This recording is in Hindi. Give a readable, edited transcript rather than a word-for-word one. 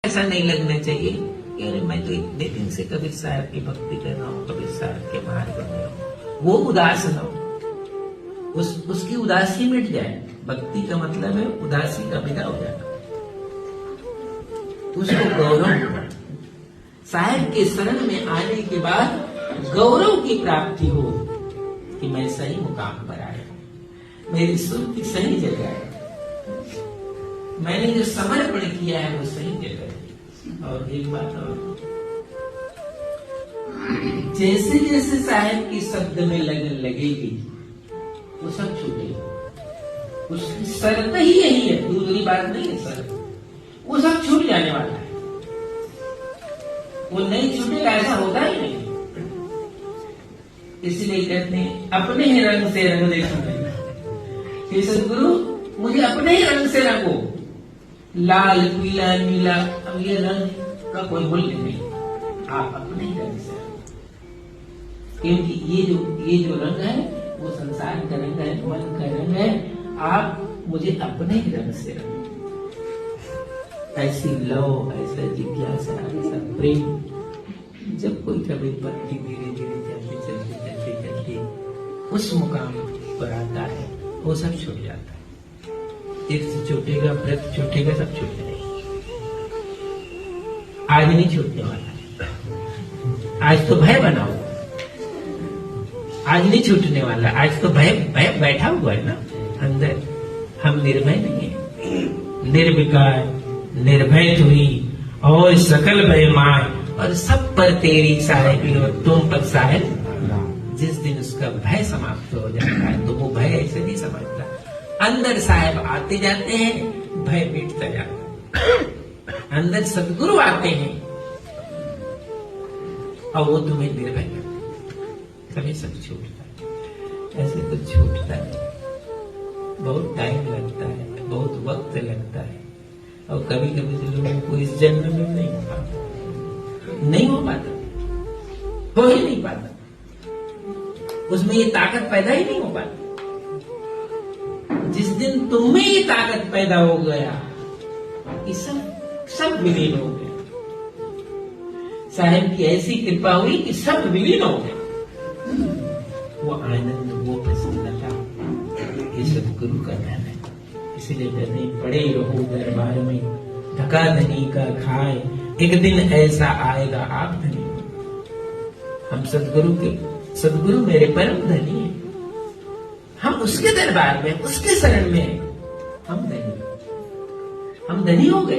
ऐसा नहीं लगना चाहिए कि अरे मैं तो इतने दिन से कबीर साहब की भक्ति कर रहा हूँ, कबीर साहब के मार्ग में हूँ, वो उदास न हो, उसकी उदासी मिट जाए। भक्ति का मतलब है उदासी का विदा हो जाना, उसको गौरव, साहब के शरण में आने के बाद गौरव की प्राप्ति हो कि मैं सही मुकाम पर आया, मेरी सुरती सही जगह है, मैंने जो समर्पण किया है वो सही जगह है। और एक बात और, जैसे जैसे साहब की शब्द में लगन लगेगी वो सब छूटेगा। उसकी शर्त ही यही है, दूसरी बात नहीं है। शर्त वो सब छूट जाने वाला है, वो नहीं छूटेगा, ऐसा होता ही नहीं। इसलिए कहते हैं अपने ही रंग से रंग देखो, कि सदगुरु मुझे अपने ही रंग से रंगो, लाल पीला नीला, अब ये रंग का कोई मूल्य नहीं, आप अपने ही रंग से रंगो। क्योंकि ये जो रंग है वो संसार का रंग है, मन का रंग है, आप मुझे अपने ही रंग से रंगो। ऐसी लव, ऐसा जिज्ञासा, ऐसा प्रेम, जब कोई कभी भक्ति धीरे धीरे चलते उस मुकाम पर आता है, वो सब छूट जाता है। तीर्थ छूटेगा, व्रत छूटेगा, सब छूट जाएगा। आज नहीं छूटने वाला, आज तो भय बनाओ, आज नहीं छूटने वाला, आज तो भय बैठा हुआ है ना अंदर। हम निर्भय नहीं है, निर्विकार निर्भय हुई और सकल भय मार, और सब पर तेरी साहेबी और तुम पर साहेब। जिस दिन उसका भय समाप्त हो जाता है तो वो भय ऐसे नहीं समझता, अंदर साहेब आते जाते हैं, भय मिटता जाता है। अंदर सदगुरु आते हैं और वो तुम्हें निर्भय करते, तभी सब छूटता है। ऐसे तो छूटता है, बहुत टाइम लगता है, बहुत वक्त लगता है, और कभी कभी तो लोगों को इस जन्म में नहीं हो पाता, नहीं हो पाता, हो ही नहीं पाता, उसमें ये ताकत पैदा ही नहीं हो पाती। जिस दिन तुम में ये ताकत पैदा हो गया कि सब विलीन हो गए, साहब की ऐसी कृपा हुई कि सब विलीन हो गए, वो आनंद, वो प्रसन्नता, ये सब गुरु का धन है। इसलिए कहते हैं पड़े रहो दरबार में, धका धनी का खाए, एक दिन ऐसा आएगा आप धनी। हम सदगुरु मेरे परम धनी है, हम उसके दरबार में, उसके शरण में हम धनी हो गए।